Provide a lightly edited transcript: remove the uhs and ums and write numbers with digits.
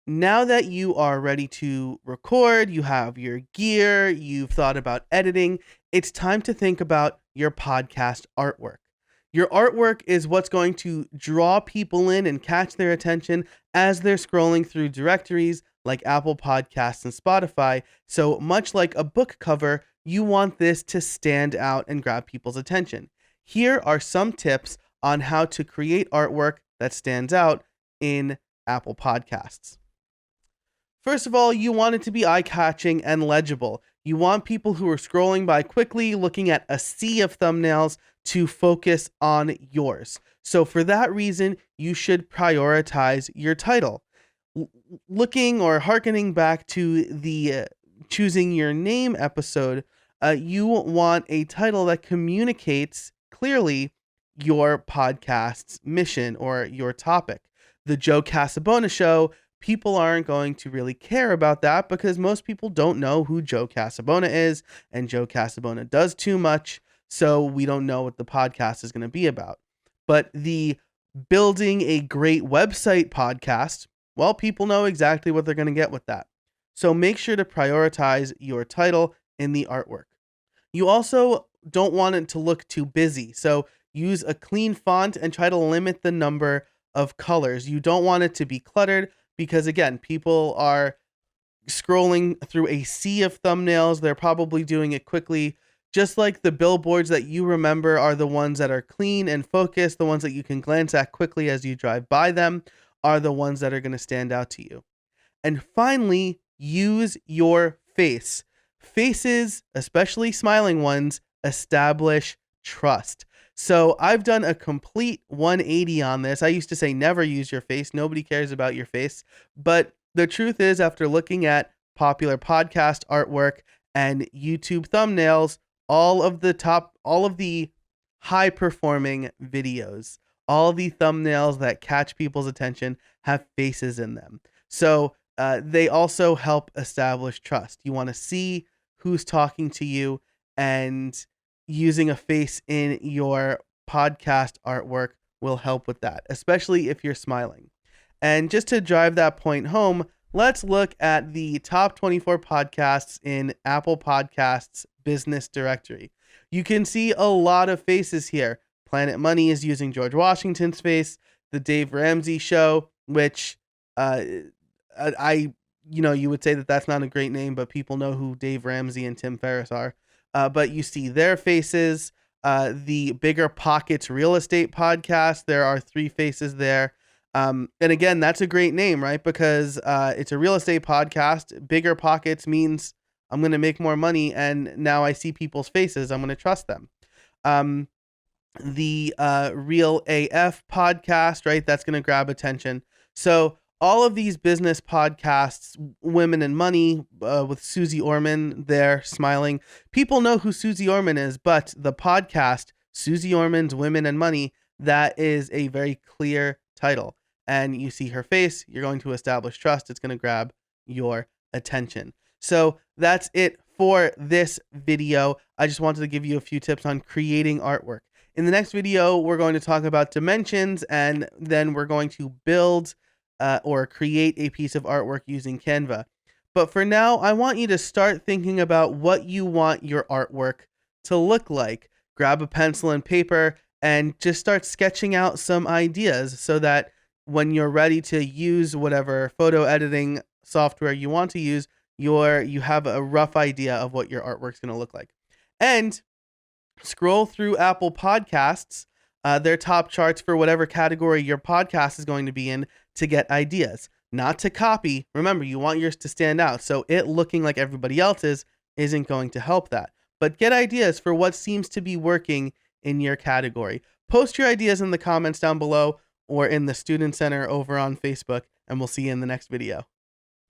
Now that you are ready to record, you have your gear, you've thought about editing, it's time to think about your podcast artwork. Your artwork is what's going to draw people in and catch their attention as they're scrolling through directories like Apple Podcasts and Spotify. So, much like a book cover, you want this to stand out and grab people's attention. Here are some tips on how to create artwork that stands out in Apple Podcasts. First of all, you want it to be eye-catching and legible. You want people who are scrolling by quickly, looking at a sea of thumbnails, to focus on yours. So for that reason, you should prioritize your title. Looking or hearkening back to the choosing your name episode, you want a title that communicates clearly your podcast's mission or your topic. The Joe Casabona Show, people aren't going to really care about that because most people don't know who Joe Casabona is, and Joe Casabona does too much, so we don't know what the podcast is going to be about. But the building a great website podcast, well, people know exactly what they're going to get with that. So make sure to prioritize your title in the artwork. You also don't want it to look too busy, so use a clean font and try to limit the number of colors. You don't want it to be cluttered because, again, people are scrolling through a sea of thumbnails. They're probably doing it quickly. Just like the billboards that you remember are the ones that are clean and focused, the ones that you can glance at quickly as you drive by them are the ones that are going to stand out to you. And finally, use your face. Faces, especially smiling ones, establish trust. So I've done a complete 180 on this. I used to say never use your face. Nobody cares about your face. But the truth is, after looking at popular podcast artwork and YouTube thumbnails, all of the high performing videos, all the thumbnails that catch people's attention have faces in them. So they also help establish trust. You want to see who's talking to you, and using a face in your podcast artwork will help with that, especially if you're smiling. And just to drive that point home, let's look at the top 24 podcasts in Apple Podcasts business directory. You can see a lot of faces here. Planet Money is using George Washington's face. The Dave Ramsey Show, which you would say that that's not a great name, but people know who Dave Ramsey and Tim Ferriss are. But you see their faces. The Bigger Pockets Real Estate Podcast, there are 3 faces there. And again, that's a great name, right? Because it's a real estate podcast. Bigger Pockets means I'm going to make more money, and now I see people's faces. I'm going to trust them. The Real AF podcast, right? That's going to grab attention. So all of these business podcasts, Women and Money with Susie Orman there smiling. People know who Susie Orman is, but the podcast, Susie Orman's Women and Money, that is a very clear title. And you see her face, you're going to establish trust. It's going to grab your attention. So that's it for this video. I just wanted to give you a few tips on creating artwork. In the next video, we're going to talk about dimensions, and then we're going to build or create a piece of artwork using Canva. But for now, I want you to start thinking about what you want your artwork to look like. Grab a pencil and paper and just start sketching out some ideas so that when you're ready to use whatever photo editing software you want to use, you have a rough idea of what your artwork's going to look like. And scroll through Apple Podcasts, their top charts for whatever category your podcast is going to be in, to get ideas, not to copy. Remember, you want yours to stand out. So it looking like everybody else's isn't going to help that. But get ideas for what seems to be working in your category. Post your ideas in the comments down below or in the Student Center over on Facebook, and we'll see you in the next video.